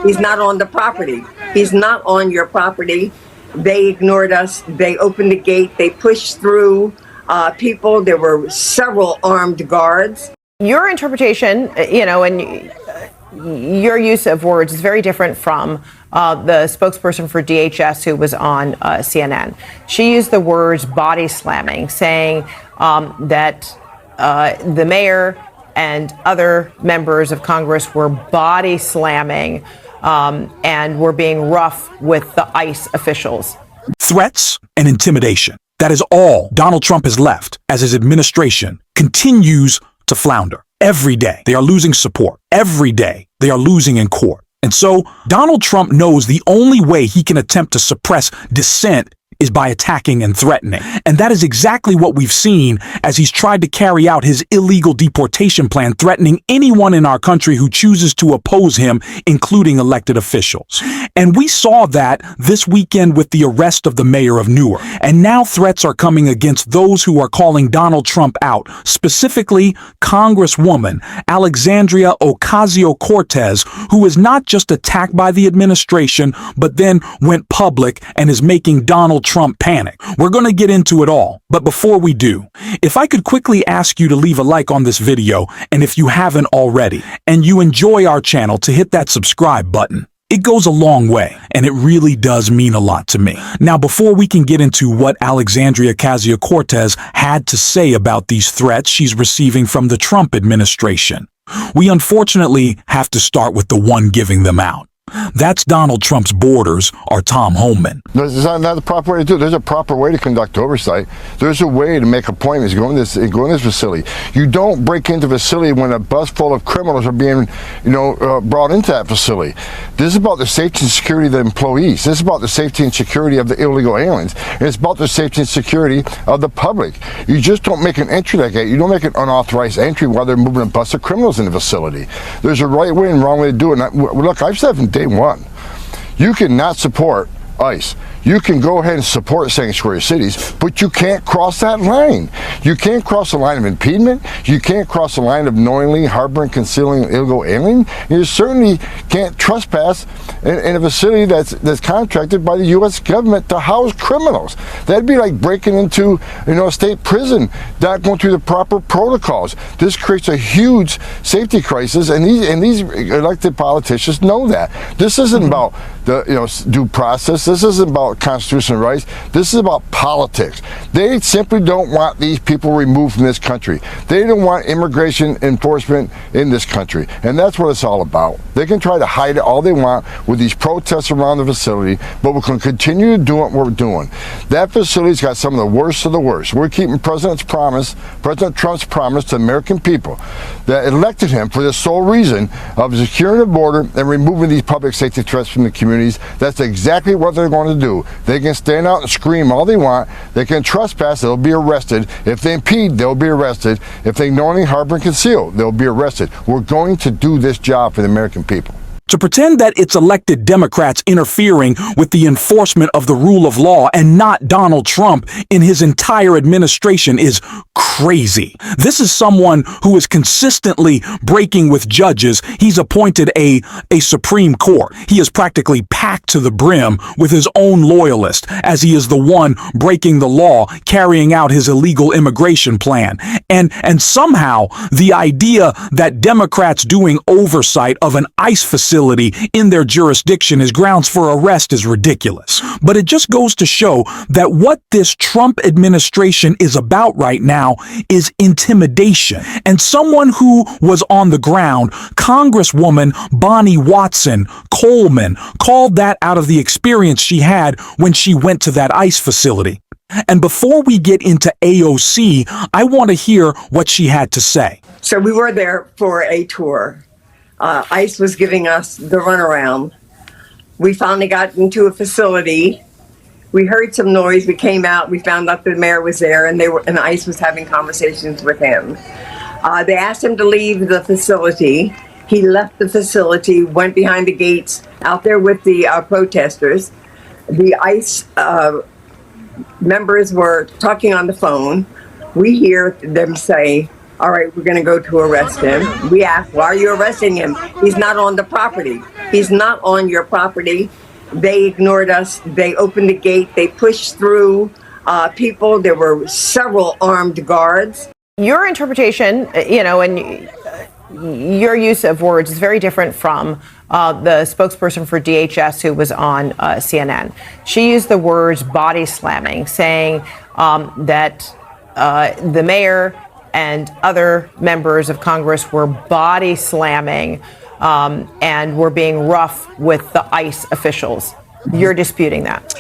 He's not on the property. He's not on your property. They ignored us. They opened the gate. They pushed through people. There were several armed guards. Your interpretation, and your use of words is very different from the spokesperson for DHS who was on CNN. She used the words body slamming, saying that the mayor and other members of Congress were body slamming and were being rough with the ICE officials. Threats and intimidation. That is all Donald Trump has left as his administration continues to flounder. Every day they are losing support. Every day they are losing in court. And so Donald Trump knows the only way he can attempt to suppress dissent is by attacking and threatening. And that is exactly what we've seen as he's tried to carry out his illegal deportation plan, threatening anyone in our country who chooses to oppose him, including elected officials. And we saw that this weekend with the arrest of the mayor of Newark. And now threats are coming against those who are calling Donald Trump out, specifically Congresswoman Alexandria Ocasio-Cortez, who is not just attacked by the administration, but then went public and is making Donald Trump panic. We're going to get into it all. But before we do, if I could quickly ask you to leave a like on this video, and if you haven't already, and you enjoy our channel, to hit that subscribe button. It goes a long way, and it really does mean a lot to me. Now, before we can get into what Alexandria Ocasio-Cortez had to say about these threats she's receiving from the Trump administration, we unfortunately have to start with the one giving them out. That's Donald Trump's borders, or Tom Homan. There's not the proper way to do it. There's a proper way to conduct oversight. There's a way to make appointments, go in this facility. You don't break into a facility when a bus full of criminals are being, brought into that facility. This is about the safety and security of the employees. This is about the safety and security of the illegal aliens. And it's about the safety and security of the public. You just don't make an entry that gate. You don't make an unauthorized entry while they're moving a bus of criminals in the facility. There's a right way and wrong way to do it. And look, I've said from day one, you cannot support ICE. You can go ahead and support sanctuary cities, but you can't cross that line. You can't cross the line of impediment. You can't cross the line of knowingly harboring, concealing an illegal alien. You certainly can't trespass in a facility that's contracted by the U.S. government to house criminals. That'd be like breaking into a state prison, not going through the proper protocols. This creates a huge safety crisis, and these elected politicians know that. This isn't about the due process. This isn't about constitutional rights. This is about politics. They simply don't want these people removed from this country. They don't want immigration enforcement in this country, and that's what it's all about. They can try to hide it all they want with these protests around the facility, but we can continue to do what we're doing. That facility's got some of the worst of the worst. We're keeping President Trump's promise to the American people that elected him for the sole reason of securing the border and removing these public safety threats from the communities. That's exactly what they're going to do. They can stand out and scream all they want. They can trespass, they'll be arrested. If they impede, they'll be arrested. If they knowingly harbor and conceal, they'll be arrested. We're going to do this job for the American people. To pretend that it's elected Democrats interfering with the enforcement of the rule of law and not Donald Trump in his entire administration is crazy. This is someone who is consistently breaking with judges. He's appointed a Supreme Court. He is practically packed to the brim with his own loyalists, as he is the one breaking the law, carrying out his illegal immigration plan. And somehow the idea that Democrats doing oversight of an ICE facility in their jurisdiction is grounds for arrest is ridiculous. But it just goes to show that what this Trump administration is about right now is intimidation. And someone who was on the ground, Congresswoman Bonnie Watson Coleman, called that out of the experience she had when she went to that ICE facility. And before we get into AOC, I want to hear what she had to say. So we were there for a tour. ICE was giving us the runaround. We finally got into a facility. We heard some noise. We came out. We found out the mayor was there, and ICE was having conversations with him. They asked him to leave the facility. He left the facility, went behind the gates, out there with the protesters. The ICE members were talking on the phone. We hear them say, "All right, we're going to go to arrest him." We asked, "Why are you arresting him? He's not on the property." He's not on your property. They ignored us. They opened the gate. They pushed through people. There were several armed guards. Your interpretation, and your use of words is very different from the spokesperson for DHS who was on CNN. She used the words body slamming, saying that the mayor and other members of Congress were body slamming and were being rough with the ICE officials. You're disputing that.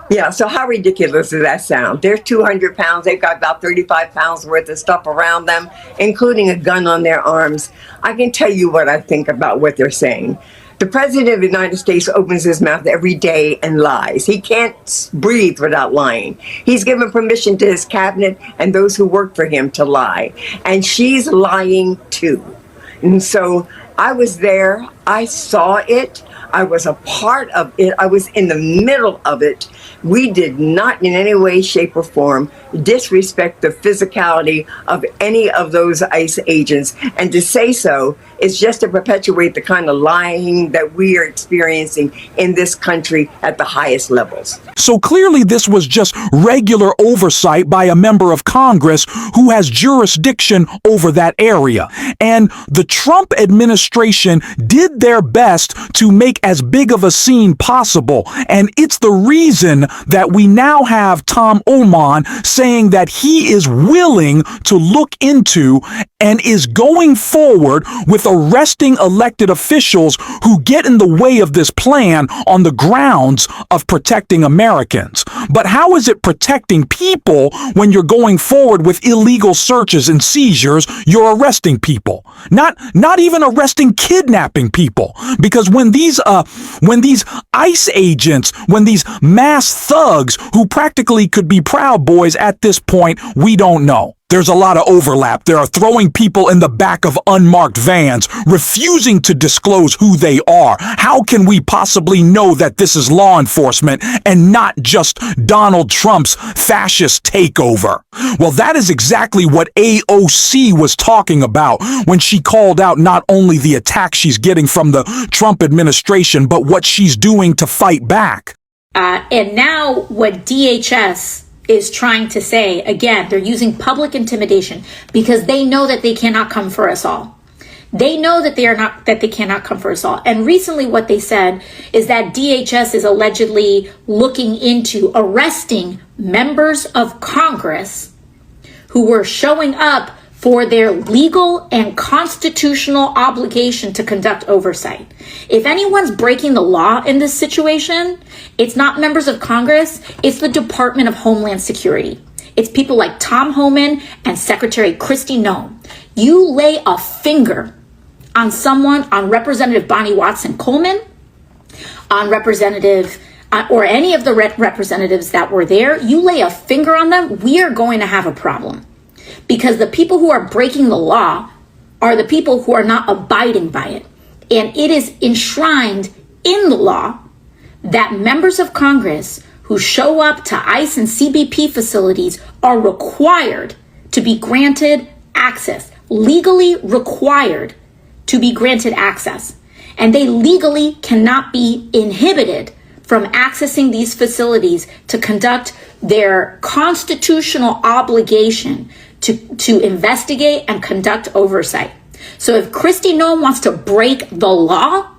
Yeah, so how ridiculous does that sound? They're 200 pounds. They've got about 35 pounds worth of stuff around them, including a gun on their arms. I can tell you what I think about what they're saying. The President of the United States opens his mouth every day and lies. He can't breathe without lying. He's given permission to his cabinet and those who work for him to lie. And she's lying too. And so I was there. I saw it. I was a part of it. I was in the middle of it. We did not in any way, shape, or form disrespect the physicality of any of those ICE agents. And to say so is just to perpetuate the kind of lying that we are experiencing in this country at the highest levels. So clearly this was just regular oversight by a member of Congress who has jurisdiction over that area. And the Trump administration did their best to make as big of a scene possible. And it's the reason that we now have Tom Homan saying that he is willing to look into and is going forward with arresting elected officials who get in the way of this plan on the grounds of protecting Americans. But how is it protecting people when you're going forward with illegal searches and seizures? You're arresting people, not even arresting kidnapping people, because when these ICE agents, when these mass thugs who practically could be Proud Boys at this point, we don't know. There's a lot of overlap. They are throwing people in the back of unmarked vans, refusing to disclose who they are. How can we possibly know that this is law enforcement and not just Donald Trump's fascist takeover? Well, that is exactly what AOC was talking about when she called out not only the attack she's getting from the Trump administration, but what she's doing to fight back. And now what DHS is trying to say, again, they're using public intimidation because they know that they cannot come for us all. They know that they cannot come for us all. And recently what they said is that DHS is allegedly looking into arresting members of Congress who were showing up for their legal and constitutional obligation to conduct oversight. If anyone's breaking the law in this situation, it's not members of Congress, it's the Department of Homeland Security. It's people like Tom Homan and Secretary Kristi Noem. You lay a finger on someone, on Representative Bonnie Watson Coleman, on Representative or any of the representatives that were there, you lay a finger on them, we are going to have a problem. Because the people who are breaking the law are the people who are not abiding by it. And it is enshrined in the law that members of Congress who show up to ICE and CBP facilities are required to be granted access, legally required to be granted access. And they legally cannot be inhibited from accessing these facilities to conduct their constitutional obligation to investigate and conduct oversight. So if Kristi Noem wants to break the law,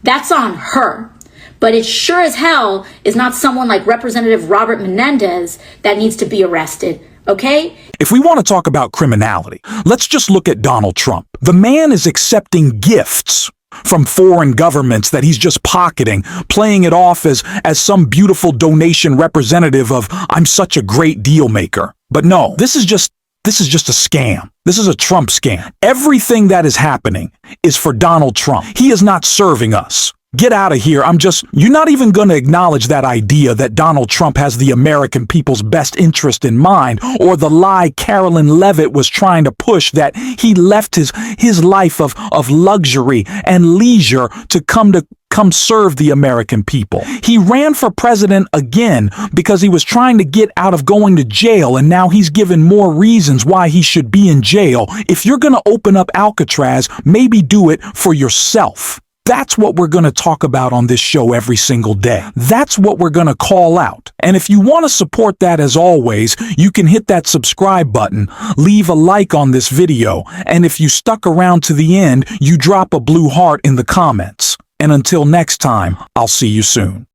that's on her. But it sure as hell is not someone like Representative Robert Menendez that needs to be arrested, okay? If we want to talk about criminality, let's just look at Donald Trump. The man is accepting gifts from foreign governments that he's just pocketing, playing it off as some beautiful donation representative of I'm such a great deal maker. But no, this is just a scam. This is a Trump scam. Everything that is happening is for Donald Trump. He is not serving us. Get out of here. You're not even going to acknowledge that idea that Donald Trump has the American people's best interest in mind, or the lie Carolyn Levitt was trying to push that he left his life of luxury and leisure to come serve the American people. He ran for president again because he was trying to get out of going to jail, and now he's given more reasons why he should be in jail. If you're going to open up Alcatraz, maybe do it for yourself. That's what we're going to talk about on this show every single day. That's what we're going to call out. And if you want to support that, as always, you can hit that subscribe button, leave a like on this video, and if you stuck around to the end, you drop a blue heart in the comments. And until next time, I'll see you soon.